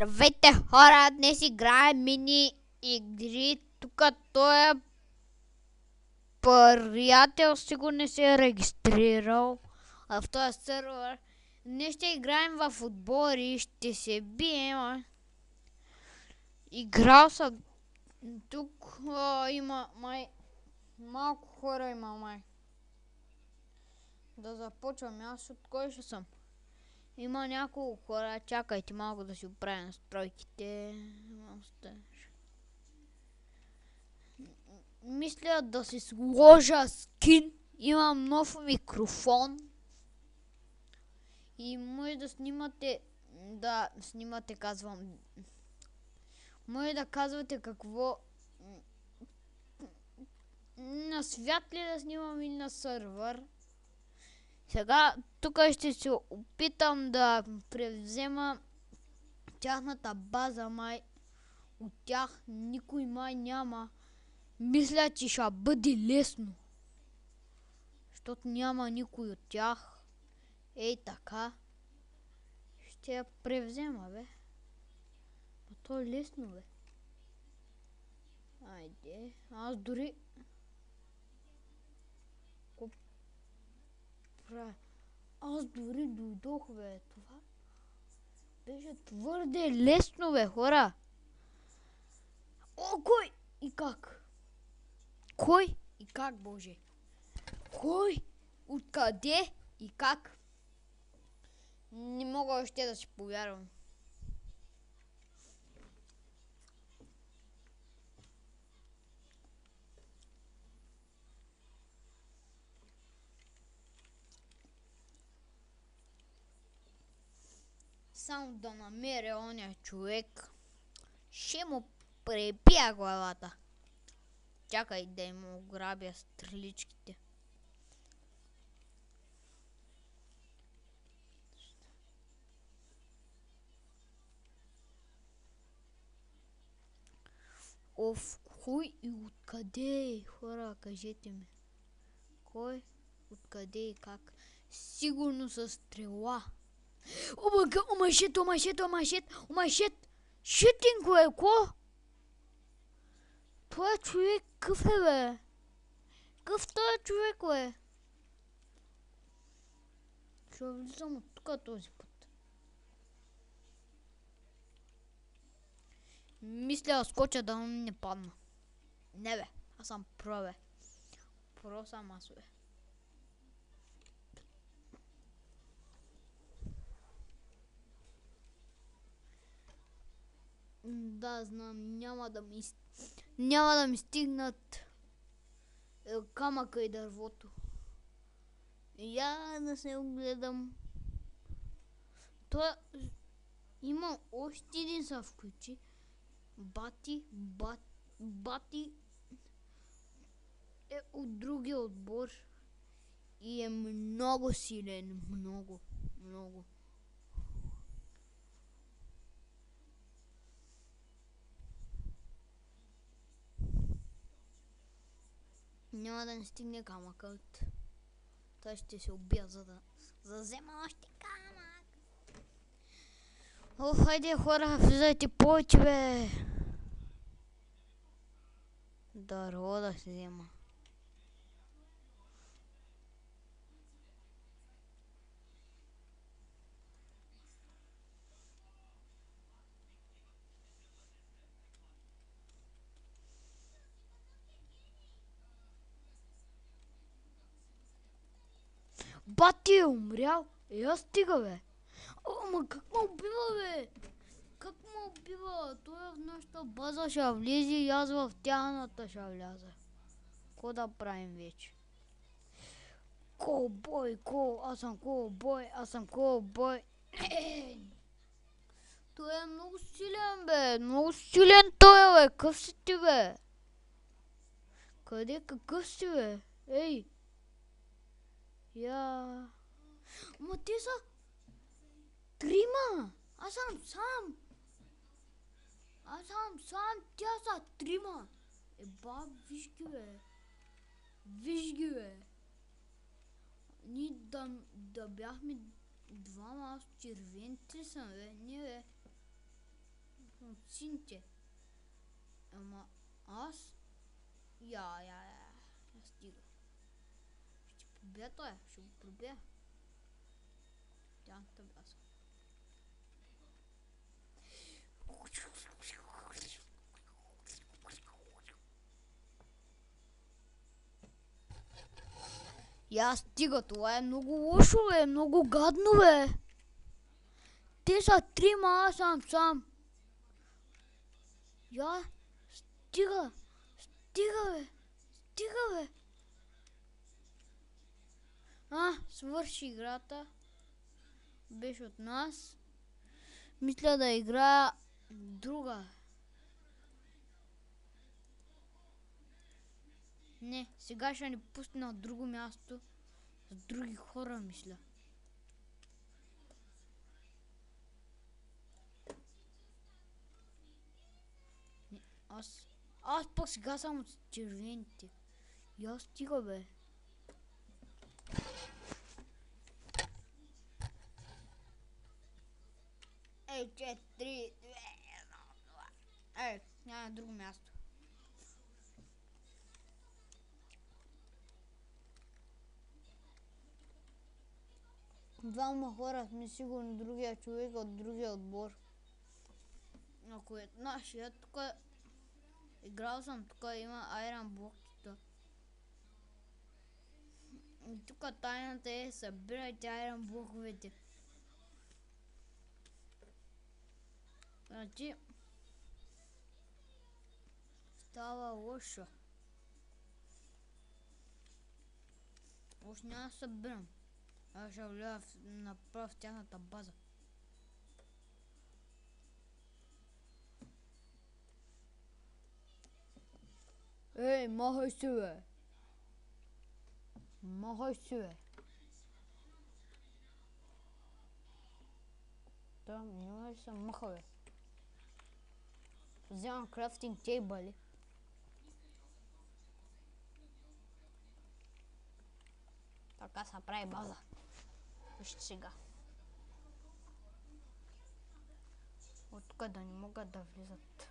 Здравейте хора, днес играем мини игри. Тук той е приятел, сигурно не се е регистрирал в този сервер. Днес ще играем в отбори, ще се бием. Играл съм. Тук има май малко хора има май. Да започвам аз от кой ще съм. Има няколко хора, чакайте малко да си оправя настройките. Мисля да си сложа скин. Имам нов микрофон. И може да снимате. Да, снимате, казвам. Може да казвате какво. На свят ли да снимам или на сървър. Сега тук ще се опитам да превзема тяхната база, май. От тях никой май няма. Мисля, че ще бъде лесно. Защото няма никой от тях. Ей така. Ще я превзема, бе. Но то е лесно, бе. Айде. Аз дори... Аз дори дойдох, бе. Това беше твърде лесно, бе, хора. О, кой и как? Кой и как, боже? Кой? Откъде и как? Не мога още да си повярвам. Само да намеря оня човек. Ще му пребия главата. Чакай да му грабя стреличките. Оф, кой и откъде, хора, кажете ми. Кой, откъде и как? Сигурно с стрела. Омашет! Шитинг, бе, ко? Това човек къв е, бе? Къв този човек, бе? Ще влизам от тук този път. Мисля да скоча да не падна. Не, бе, аз съм про, бе. Про съм аз, бе. Да, знам, няма да ми стигнат камъка и дървото. Я да се огледам. Това има още един са включи. Бати е от другия отбор и е много силен, много. Няма да не стигне камъкът. Той ще се убия, за да взема още камък. О, хайде хора, влизайте повече, бе. Дърво да се взема. Бати е умрял. Я стига, бе. Ама как ме убива, бе? Как ме убива? Той в нашата база ще влезе и аз в тяхната ще вляза. Ко да правим вече? Колбой, аз съм колбой. Той е много силен, бе. Много силен той е, бе. Къв си ти, бе? Къде, какъв си, бе? Ей. Я. Ма те са трима. Аз съм сам. Тя са трима. Еба, виж ги, бе. Ние да бяхме двама, аз червените съм, бе. Не, бе. от сините. Ама аз... Я стига. Ще пробия той, ще го пробия. Тяхната база. Я стига, това е много лошо, бе, много гадно, бе. Те са трима, аз съм сам. Я, стига, бе, бе. Свърши играта. Беше от нас. Мисля да играя друга. Не, сега ще ни пусне на друго място. С други хора, мисля. Не, аз пък сега съм от червените. Я стига, бе. Ей, 4, 2, 1. Ей, няма друго място. Двама хора сме сигурни, другия човек от другия отбор. Ако е нашия, тук играл съм, тук има айрон блокчета. Тук тайната е, събирайте айрон блоковете. Значи става лошо. Още няма да събирам. Аз ще вляза направо в тяхната база. Ей, махай се, бе! Махай се, бе! Да, няма ли се маха, бе? Вземам крафтинг тейбъли. Така се прави база. Вижте сега. От тук да не могат да влизат.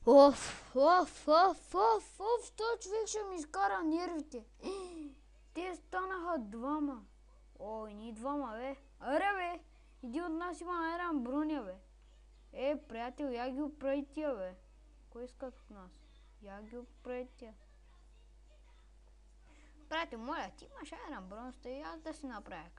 Оф, той човек ще ми изкара нервите. Те станаха двама. Ой, ни двама, бе. Аре, бе, иди от нас има айрон броня, бе. Приятел, я ги оправи тия, бе. Кой искат от нас? Я ги оправи тия. Приятел, моля, ти имаш айрон броня, и аз да си направя.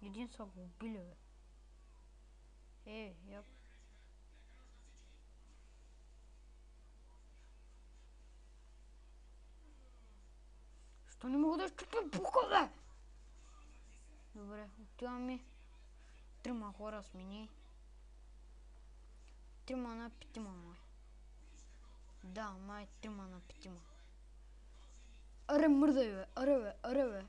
Един са го убили, бе. Я... Що не мога да изчупя бука, бе? Добре, отиваме. Трима хора сме ние. 3 на 5, май. Да, май 3 на 5. Аре, мърдай, бе. Аре, бе.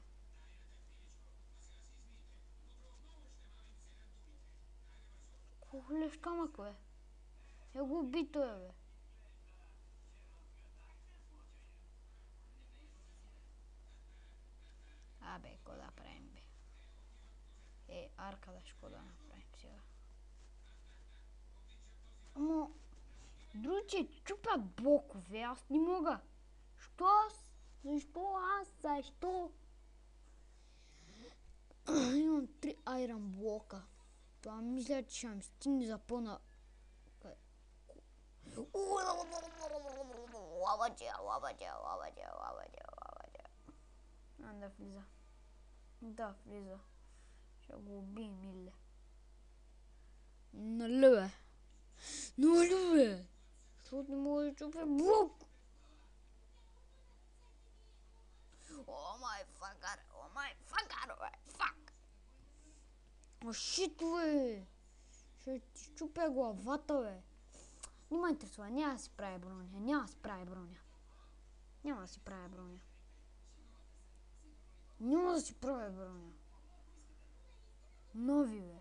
Колко камък, бе. Я го уби той, бе. Абе, какво да правим, бе? Арка да ще да направим сега. Ама, другите чупят блокове, аз не мога. Що аз? Защо? Имам 3 айрон блока. Това мисля, че ще ми стигне за по-на... Лаваджа. да влиза. Да, влиза. Ще го убием, Илле. Нали бе? Нали бе? Защото не може да чупи блок. О май факър, бе. Фак. О, шит, бе. Ще ти чупя главата, бе. Не ме интересува, няма да си прави броня. Няма да си прави броня. Няма да си прави броня. Няма да си прави броня. Нови, бе.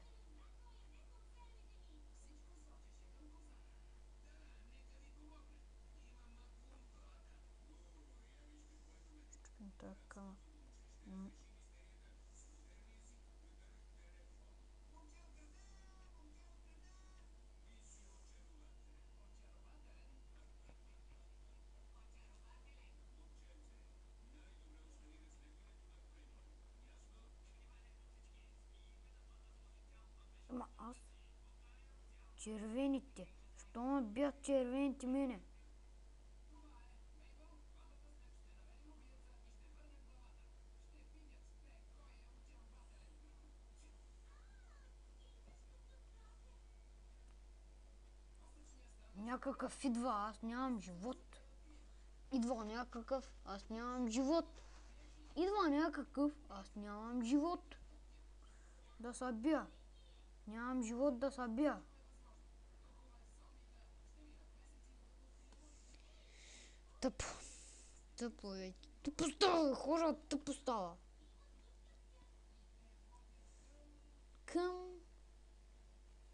Така. Ама аз... Червените. Що ме бях червените мене? Някакъв идва, аз нямам живот. Идва някакъв, аз нямам живот. Идва някакъв, аз нямам живот. Да се бия. Нямам живот да се бия. Тъпо. Тъпо, бе. Тъпо става, хора, тъпо става. Към...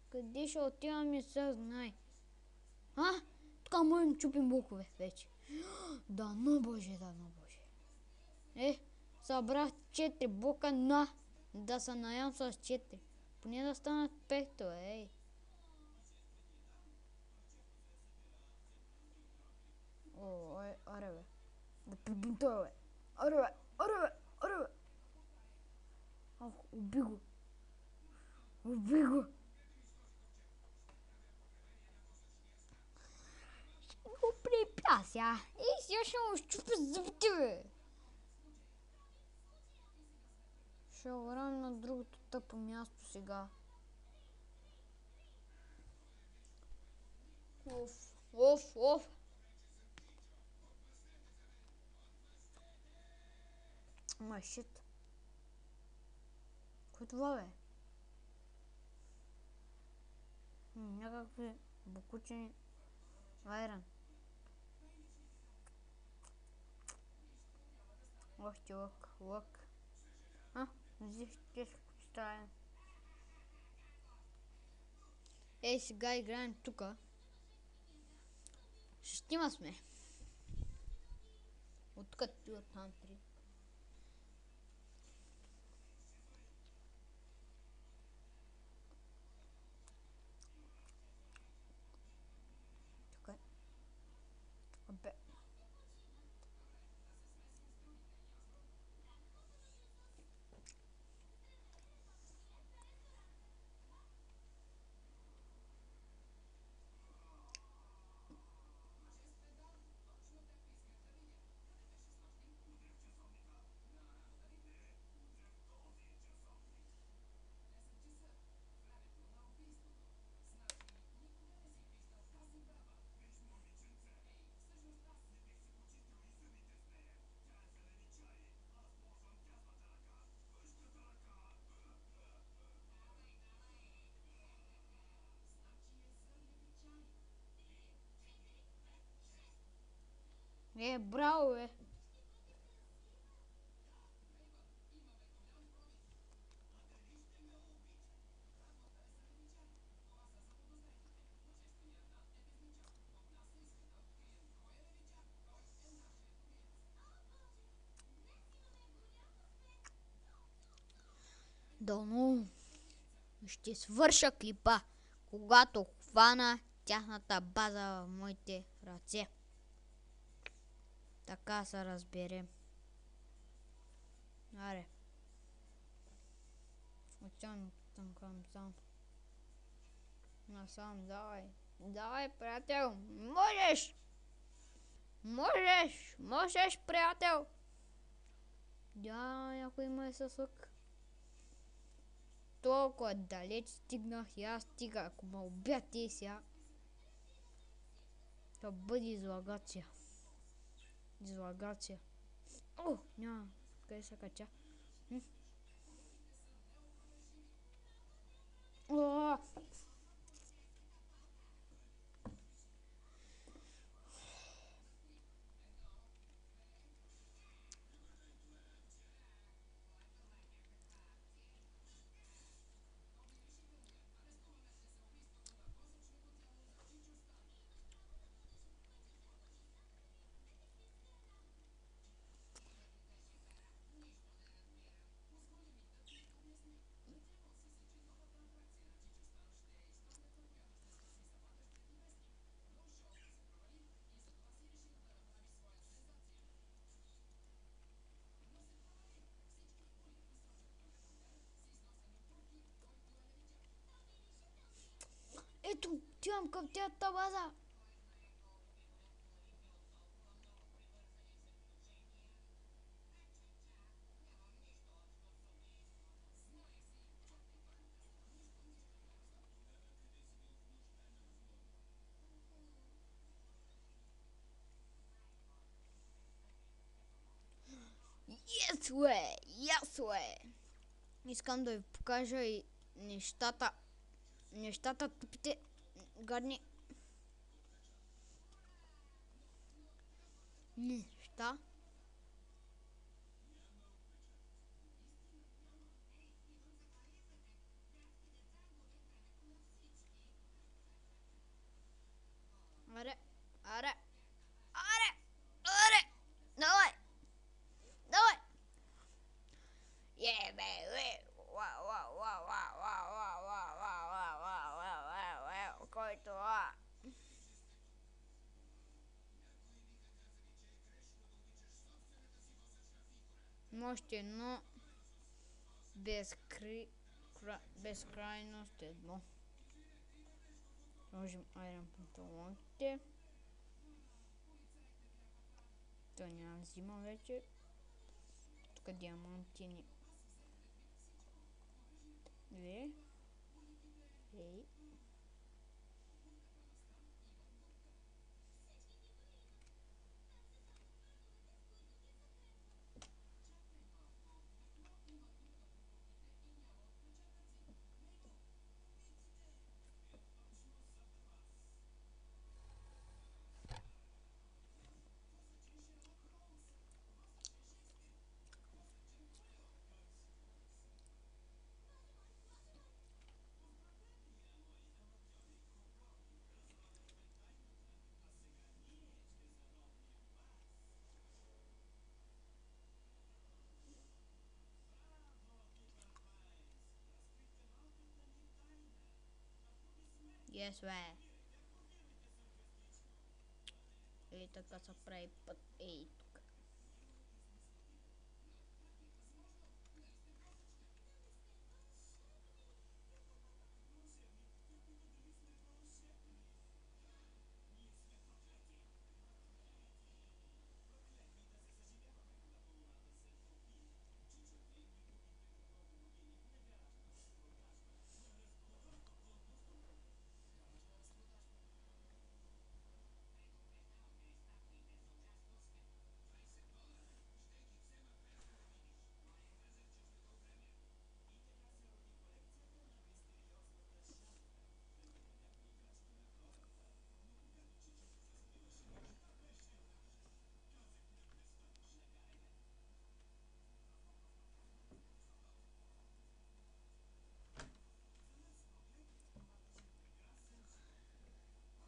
Къде ще отиваме, сега знай. А? Тук можем да чупим блокове вече. Дано Боже, дано Боже. Събрах 4 блока на... Да се наям с 4. Поне да станат 5, ей. О, аре бе. Да прибим това, бе. Аре бе, аре бе, аре бе. Ох, уби го. Уби го. Ще го припяся. И сега ще му щупя зъбите, бе. Ще върнем на другото тъпо място сега. Оф. Ама шит. Кой това, бе? Някакви букучени айран. Ох ти лък. Ще стаем. Сега играем тука. Шестима сме. Откъде ти оттам 3. Тука. Бе. Браво, бе. Дано ще свърша клипа, когато хвана тяхната база в моите ръце. Така се разберем. Аре. Отивам към сам. Насам, давай. Давай, приятел. Можеш, приятел. Я някой ме съсък. Толкова далеч стигнах и аз стига. Ако ме убия ти сега, то бъде излагация. Излагация. О, няма. Къде се кача? О! Ето, отивам към тяхната база. Yes, way! Yes, way! Искам да ви покажа и нещата. Нещата тупите, гадни. Неща. Аре, аре, аре, аре, давай, давай. Yeah, baby. Wow, wow, wow, wow, wow, wow, wow, wow, wow, wow, wow, wow, wow, кой това? Още едно. Безкрайност едно. Сложим айрон панталоните. То няма взима вече. Тук диамантини. Две. Ей. Yes, way. Ей, така се прави път. Ей, тук.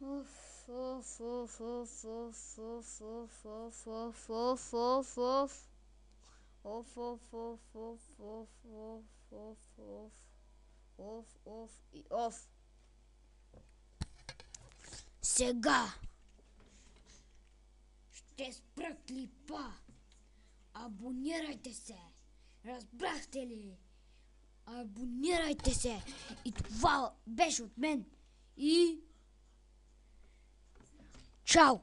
Оф, оф, оф, оф, оф, оф, оф, оф, оф, оф, оф, оф. Оф, оф, оф, оф, оф, оф, оф, оф. Оф, оф и оф. Сега ще спра клипа. Абонирайте се. Разбрахте ли? Абонирайте се. И това беше от мен. И чао!